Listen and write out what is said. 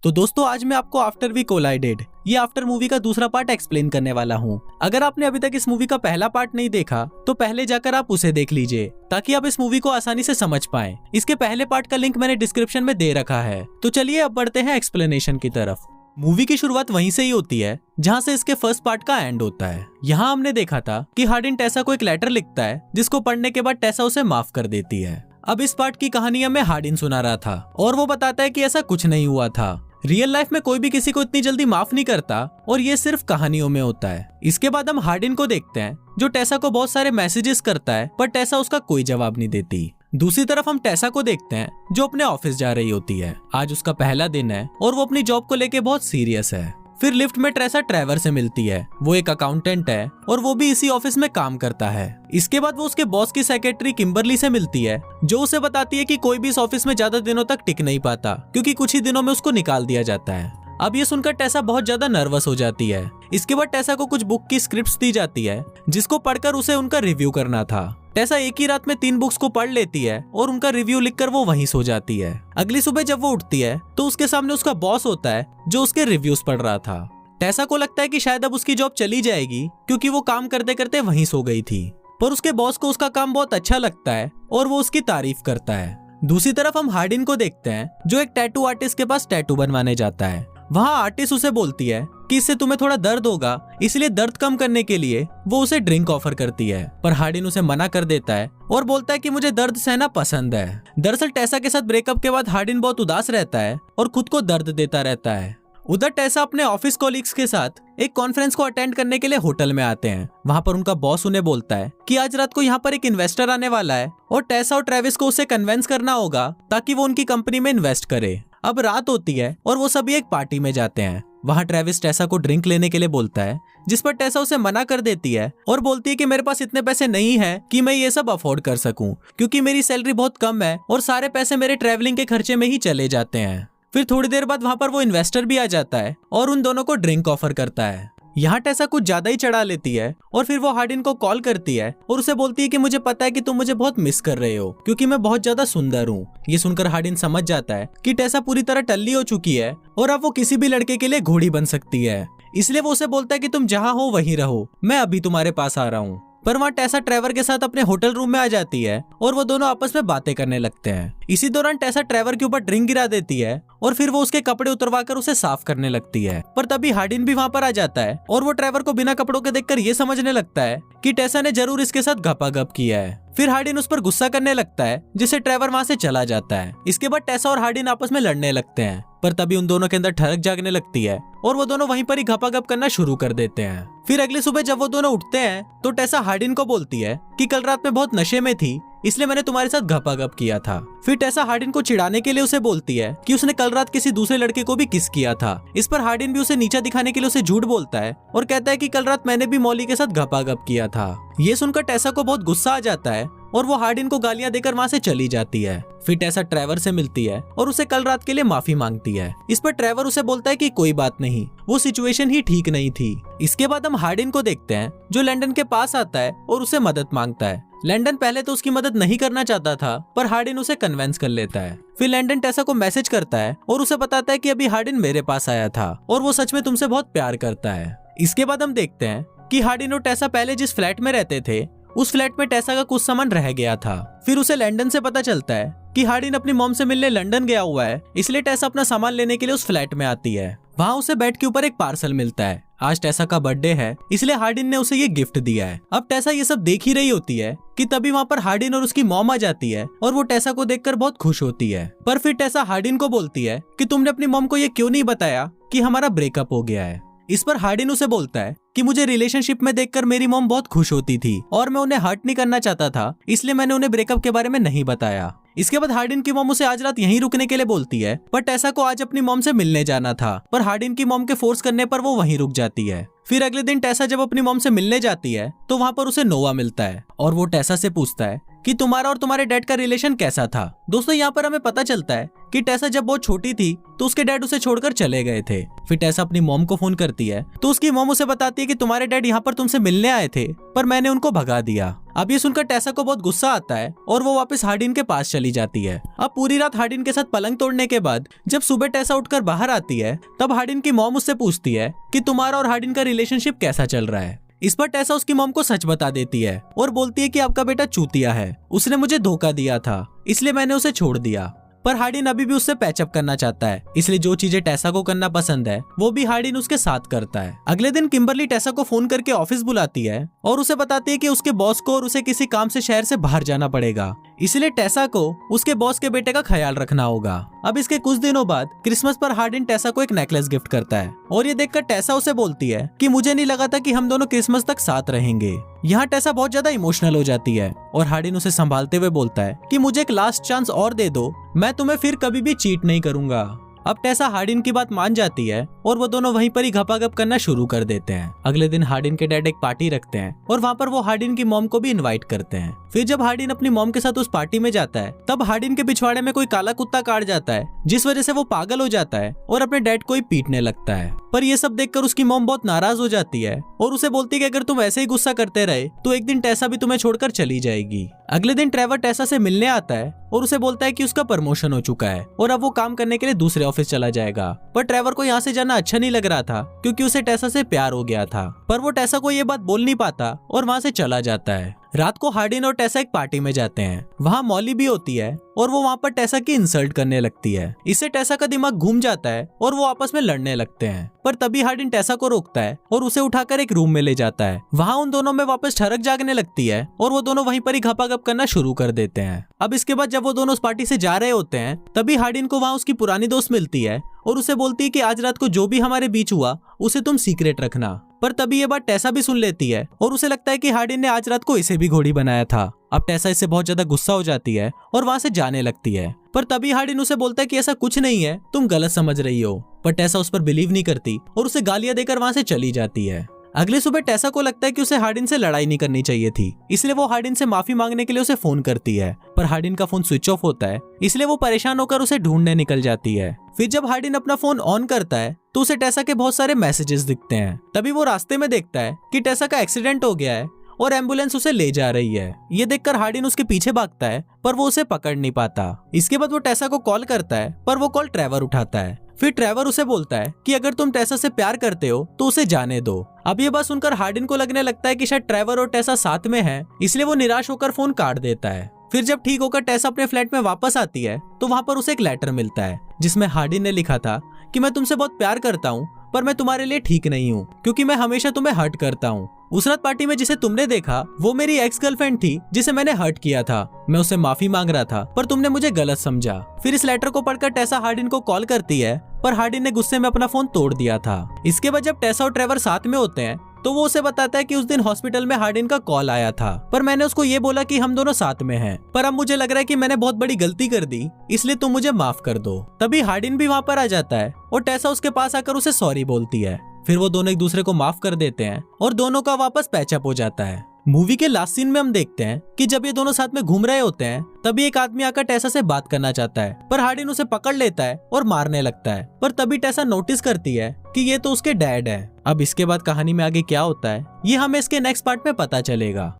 तो दोस्तों आज मैं आपको आफ्टर वी कोलाइडेड ये आफ्टर मूवी का दूसरा पार्ट एक्सप्लेन करने वाला हूँ। अगर आपने अभी तक इस मूवी का पहला पार्ट नहीं देखा तो पहले जाकर आप उसे देख लीजिए ताकि आप इस मूवी को आसानी से समझ पाएं। इसके पहले पार्ट का लिंक मैंने डिस्क्रिप्शन में दे रखा है। तो चलिए अब बढ़ते हैं एक्सप्लेनेशन की तरफ। मूवी की शुरुआत वहीं से ही होती है जहां से इसके फर्स्ट पार्ट का एंड होता है। यहाँ हमने देखा था कि हार्डिन टेसा को एक लेटर लिखता है जिसको पढ़ने के बाद टेसा उसे माफ कर देती है। अब इस पार्ट की कहानी हमें हार्डिन सुना रहा था और वो बताता है कि ऐसा कुछ नहीं हुआ था। रियल लाइफ में कोई भी किसी को इतनी जल्दी माफ नहीं करता और ये सिर्फ कहानियों में होता है। इसके बाद हम हार्डिन को देखते हैं जो टेसा को बहुत सारे मैसेजेस करता है पर टेसा उसका कोई जवाब नहीं देती। दूसरी तरफ हम टेसा को देखते हैं जो अपने ऑफिस जा रही होती है। आज उसका पहला दिन है और वो अपनी जॉब को लेके बहुत सीरियस है। फिर लिफ्ट में टेसा ट्रेवर से मिलती है। वो एक अकाउंटेंट है और वो भी इसी ऑफिस में काम करता है। इसके बाद वो उसके बॉस की सेक्रेटरी किम्बरली से मिलती है जो उसे बताती है कि कोई भी इस ऑफिस में ज्यादा दिनों तक टिक नहीं पाता क्योंकि कुछ ही दिनों में उसको निकाल दिया जाता है। अब ये सुनकर टेसा बहुत ज्यादा नर्वस हो जाती है। इसके बाद टेसा को कुछ बुक की स्क्रिप्ट्स दी जाती है जिसको पढ़कर उसे उनका रिव्यू करना था। टेसा एक ही रात में 3 बुक्स को पढ़ लेती है और उनका रिव्यू लिखकर वो वहीं सो जाती है। अगली सुबह जब वो उठती है तो उसके सामने उसका बॉस होता है जो उसके रिव्यूज पढ़ रहा था। टेसा को लगता है कि शायद अब उसकी जॉब चली जाएगी क्योंकि वो काम करते करते वहीं सो गई थी, पर उसके बॉस को उसका काम बहुत अच्छा लगता है और वो उसकी तारीफ करता है। दूसरी तरफ हम हार्डिन को देखते हैं जो एक टैटू आर्टिस्ट के पास टैटू बनवाने जाता है। वहाँ आर्टिस्ट उसे बोलती है कि इससे तुम्हें थोड़ा दर्द होगा, इसलिए दर्द कम करने के लिए वो उसे ड्रिंक ऑफर करती है, पर हार्डिन उसे मना कर देता है और बोलता है कि मुझे दर्द सहना पसंद है। दरअसल टेसा के साथ ब्रेकअप के बाद हार्डिन बहुत उदास रहता है और खुद को दर्द देता रहता है। उधर टेसा अपने ऑफिस कॉलीग्स के साथ एक कॉन्फ्रेंस को अटेंड करने के लिए होटल में आते हैं। वहाँ पर उनका बॉस उन्हें बोलता है कि आज रात को यहाँ पर एक इन्वेस्टर आने वाला है और टेसा और ट्रेविस को उसे कन्विंस करना होगा ताकि वो उनकी कंपनी में इन्वेस्ट करे। अब रात होती है और वो सभी एक पार्टी में जाते हैं। वहाँ ट्रेविस टेसा को ड्रिंक लेने के लिए बोलता है जिस पर टेसा उसे मना कर देती है और बोलती है कि मेरे पास इतने पैसे नहीं है कि मैं ये सब अफोर्ड कर सकूं क्योंकि मेरी सैलरी बहुत कम है और सारे पैसे मेरे ट्रैवलिंग के खर्चे में ही चले जाते हैं। फिर थोड़ी देर बाद वहाँ पर वो इन्वेस्टर भी आ जाता है और उन दोनों को ड्रिंक ऑफर करता है। यहाँ टेसा कुछ ज्यादा ही चढ़ा लेती है और फिर वो हार्डिन को कॉल करती है और उसे बोलती है कि मुझे पता है कि तुम मुझे बहुत मिस कर रहे हो क्योंकि मैं बहुत ज्यादा सुंदर हूँ। ये सुनकर हार्डिन समझ जाता है कि टेसा पूरी तरह टल्ली हो चुकी है और अब वो किसी भी लड़के के लिए घोड़ी बन सकती है। इसलिए वो उसे बोलता है कि तुम जहाँ हो वहीं रहो, मैं अभी तुम्हारे पास आ रहा हूँ। पर वहाँ टेसा ट्रेवर के साथ अपने होटल रूम में आ जाती है और वो दोनों आपस में बातें करने लगते हैं। इसी दौरान टेसा ट्रेवर के ऊपर ड्रिंक गिरा देती है और फिर वो उसके कपड़े उतरवाकर उसे साफ करने लगती है। पर तभी हार्डिन भी वहाँ पर आ जाता है और वो ट्रेवर को बिना कपड़ों के देखकर ये समझने लगता है कि टेसा ने जरूर इसके साथ घपाघप किया है। फिर हार्डिन उस पर गुस्सा करने लगता है जिससे ट्रेवर वहाँ से चला जाता है। इसके बाद टेसा और हार्डिन आपस में लड़ने लगते हैं, पर तभी उन दोनों के अंदर ठरक जागने लगती है और वो दोनों वहीं पर ही घपाघप करना शुरू कर देते हैं। फिर अगली सुबह जब वो दोनों उठते हैं तो टेसा हार्डिन को बोलती है कि कल रात में बहुत नशे में थी इसलिए मैंने तुम्हारे साथ घपाघप किया था। फिर टेसा हार्डिन को चिढ़ाने के लिए उसे बोलती है कि उसने कल रात किसी दूसरे लड़के को भी किस किया था। इस पर हार्डिन भी उसे नीचा दिखाने के लिए उसे झूठ बोलता है और कहता है कि कल रात मैंने भी मॉली के साथ घपाघप किया था। ये सुनकर टेसा को बहुत गुस्सा आ जाता है और वो हार्डिन को गालियां देकर वहाँ से चली जाती है। फिर टेसा ट्रेवर से मिलती है और उसे कल रात के लिए माफी मांगती है। इस पर ट्रेवर उसे बोलता है कि कोई बात नहीं, वो सिचुएशन ही ठीक नहीं थी। इसके बाद हम हार्डिन को देखते हैं जो लैंडन के पास आता है और उसे मदद मांगता है। लैंडन पहले तो उसकी मदद नहीं करना चाहता था पर हार्डिन उसे कन्विंस कर लेता है। फिर लैंडन टेसा को मैसेज करता है और उसे बताता है कि अभी हार्डिन मेरे पास आया था और वो सच में तुमसे बहुत प्यार करता है। इसके बाद हम देखते हैं कि हार्डिन और टेसा पहले जिस फ्लैट में रहते थे उस फ्लैट में टेसा का कुछ सामान रह गया था। फिर उसे लैंडन से पता चलता है कि हार्डिन अपनी मॉम से मिलने लंदन गया हुआ है, इसलिए टेसा अपना सामान लेने के लिए उस फ्लैट में आती है। वहाँ उसे बेड के ऊपर एक पार्सल मिलता है। आज टेसा का बर्थडे है इसलिए हार्डिन ने उसे ये गिफ्ट दिया है। अब टेसा ये सब देख ही रही होती है कि तभी वहाँ पर हार्डिन और उसकी मॉम आ जाती है और वो टेसा को देखकर बहुत खुश होती है। पर फिर टेसा हार्डिन को बोलती है कि तुमने अपनी मॉम को ये क्यों नहीं बताया कि हमारा ब्रेकअप हो गया है। इस पर हार्डिन उसे बोलता है कि मुझे रिलेशनशिप में देखकर मेरी मॉम बहुत खुश होती थी और मैं उन्हें हर्ट नहीं करना चाहता था, इसलिए मैंने उन्हें ब्रेकअप के बारे में नहीं बताया। इसके बाद हार्डिन की मॉम उसे आज रात यहीं रुकने के लिए बोलती है, पर टेसा को आज अपनी मॉम से मिलने जाना था, पर हार्डिन की मॉम के फोर्स करने पर वो वहीं रुक जाती है। फिर अगले दिन टेसा जब अपनी मॉम से मिलने जाती है तो वहाँ पर उसे नोवा मिलता है और वो टेसा से पूछता है कि तुम्हारा और तुम्हारे डैड का रिलेशन कैसा था। दोस्तों यहाँ पर हमें पता चलता है कि टेसा जब बहुत छोटी थी तो उसके डैड उसे छोड़कर चले गए थे। फिर टेसा अपनी मॉम को फोन करती है तो उसकी मॉम उसे बताती है कि तुम्हारे डैड यहाँ पर तुमसे मिलने आए थे पर मैंने उनको भगा दिया। अब ये सुनकर टेसा को बहुत गुस्सा आता है और वो वापस हार्डिन के पास चली जाती है। अब पूरी रात हार्डिन के साथ पलंग तोड़ने के बाद जब सुबह टेसा उठकर बाहर आती है तब हार्डिन की मॉम उससे पूछती है कि तुम्हारा और हार्डिन का रिलेशनशिप कैसा चल रहा है। इस पर टेसा उसकी मॉम को सच बता देती है और बोलती है कि आपका बेटा चूतिया है, उसने मुझे धोखा दिया था, इसलिए मैंने उसे छोड़ दिया। पर हार्डिन अभी भी उससे पैचअप करना चाहता है, इसलिए जो चीजें टेसा को करना पसंद है वो भी हार्डिन उसके साथ करता है। अगले दिन किम्बरली टेसा को फोन करके ऑफिस बुलाती है और उसे बताती है कि उसके बॉस को और उसे किसी काम से शहर से बाहर जाना पड़ेगा, इसलिए टेसा को उसके बॉस के बेटे का ख्याल रखना होगा। अब इसके कुछ दिनों बाद क्रिसमस पर हार्डिन टेसा को एक नेकलेस गिफ्ट करता है और ये देखकर टेसा उसे बोलती है कि मुझे नहीं लगा था कि हम दोनों क्रिसमस तक साथ रहेंगे। यहाँ टेसा बहुत ज्यादा इमोशनल हो जाती है और हार्डिन उसे संभालते हुए बोलता है कि मुझे एक लास्ट चांस और दे दो, मैं तुम्हें फिर कभी भी चीट नहीं करूंगा। अब टेसा हार्डिन की बात मान जाती है और वो दोनों वहीं पर ही घपाघप करना शुरू कर देते हैं। अगले दिन हार्डिन के डैड एक पार्टी रखते हैं और वहाँ पर वो हार्डिन की मॉम को भी इनवाइट करते हैं। फिर जब हार्डिन अपनी मॉम के साथ उस पार्टी में जाता है तब हार्डिन के पिछवाड़े में कोई काला कुत्ता काट जाता है, जिस वजह से वो पागल हो जाता है और अपने डैड को ही पीटने लगता है। पर ये सब देखकर उसकी मॉम बहुत नाराज हो जाती है और उसे बोलती है कि अगर तुम ऐसे ही गुस्सा करते रहे तो एक दिन टेसा भी तुम्हें छोड़कर चली जाएगी। अगले दिन ट्रेवर टेसा से मिलने आता है और उसे बोलता है कि उसका प्रमोशन हो चुका है और अब वो काम करने के लिए दूसरे ऑफिस चला जाएगा। पर ट्रेवर को यहाँ से जाना अच्छा नहीं लग रहा था क्योंकि उसे टेसा से प्यार हो गया था, पर वो टेसा को ये बात बोल नहीं पाता और वहाँ से चला जाता है। रात को हार्डिन और टेसा एक पार्टी में जाते हैं, वहाँ मॉली भी होती है और वो वहाँ पर टेसा की इंसल्ट करने लगती है। इससे टेसा का दिमाग घूम जाता है और वो आपस में लड़ने लगते हैं। पर तभी हार्डिन टेसा को रोकता है और उसे उठाकर एक रूम में ले जाता है। वहाँ उन दोनों में वापस ठरक जागने लगती है और वो दोनों वहीं पर ही घपाघप करना शुरू कर देते हैं। अब इसके बाद जब वो दोनों उस पार्टी से जा रहे होते हैं तभी हार्डिन को वहाँ उसकी पुरानी दोस्त मिलती है और उसे बोलती है कि आज रात को जो भी हमारे बीच हुआ उसे तुम सीक्रेट रखना। पर तभी ये बात टेसा भी सुन लेती है और उसे लगता है कि हार्डिन ने आज रात को इसे भी घोड़ी बनाया था। अब टेसा इससे बहुत ज्यादा गुस्सा हो जाती है और वहाँ से जाने लगती है। पर तभी हार्डिन उसे बोलता है कि ऐसा कुछ नहीं है, तुम गलत समझ रही हो। पर टेसा उस पर बिलीव नहीं करती और उसे गालियां देकर वहाँ से चली जाती है। अगले सुबह टेसा को लगता है कि उसे हार्डिन से लड़ाई नहीं करनी चाहिए थी, इसलिए वो हार्डिन से माफी मांगने के लिए उसे फोन करती है। पर हार्डिन का फोन स्विच ऑफ होता है, इसलिए वो परेशान होकर उसे ढूंढने निकल जाती है। फिर जब हार्डिन अपना फोन ऑन करता है तो उसे टेसा के बहुत सारे मैसेजेस दिखते हैं। तभी वो रास्ते में देखता है कि टेसा का एक्सीडेंट हो गया है और एम्बुलेंस उसे ले जा रही है। ये देखकर हार्डिन उसके पीछे भागता है पर वो उसे पकड़ नहीं पाता। इसके बाद वो टेसा को कॉल करता है पर वो कॉल ट्रेवर उठाता है। फिर ट्रेवर उसे बोलता है कि अगर तुम टेसा से प्यार करते हो तो उसे जाने दो। अब ये बात सुनकर हार्डिन को लगने लगता है कि शायद ट्रेवर और टेसा साथ में हैं, इसलिए वो निराश होकर फोन काट देता है। फिर जब ठीक होकर टेसा अपने फ्लैट में वापस आती है तो वहाँ पर उसे एक लेटर मिलता है जिसमें हार्डिन ने लिखा था कि मैं तुमसे बहुत प्यार करता हूँ पर मैं तुम्हारे लिए ठीक नहीं हूँ क्योंकि मैं हमेशा तुम्हें हर्ट करता हूँ। उस रात पार्टी में जिसे तुमने देखा वो मेरी एक्स गर्लफ्रेंड थी जिसे मैंने हर्ट किया था। मैं उससे माफी मांग रहा था पर तुमने मुझे गलत समझा। फिर इस लेटर को पढ़कर टेसा हार्डिन को कॉल करती है पर हार्डिन ने गुस्से में अपना फोन तोड़ दिया था। इसके बाद जब टेसा और ट्रेवर साथ में होते हैं तो वो उसे बताता है कि उस दिन हॉस्पिटल में हार्डिन का कॉल आया था पर मैंने उसको ये बोला कि हम दोनों साथ में हैं, पर अब मुझे लग रहा है कि मैंने बहुत बड़ी गलती कर दी, इसलिए तुम मुझे माफ कर दो। तभी हार्डिन भी वहाँ पर आ जाता है और टेसा उसके पास आकर उसे सॉरी बोलती है। फिर वो दोनों एक दूसरे को माफ कर देते हैं और दोनों का वापस पैचअप हो जाता है। मूवी के लास्ट सीन में हम देखते हैं कि जब ये दोनों साथ में घूम रहे होते हैं तभी एक आदमी आकर टेसा से बात करना चाहता है पर हार्डिन उसे पकड़ लेता है और मारने लगता है। पर तभी टेसा नोटिस करती है कि ये तो उसके डैड है। अब इसके बाद कहानी में आगे क्या होता है ये हमें इसके नेक्स्ट पार्ट में पता चलेगा।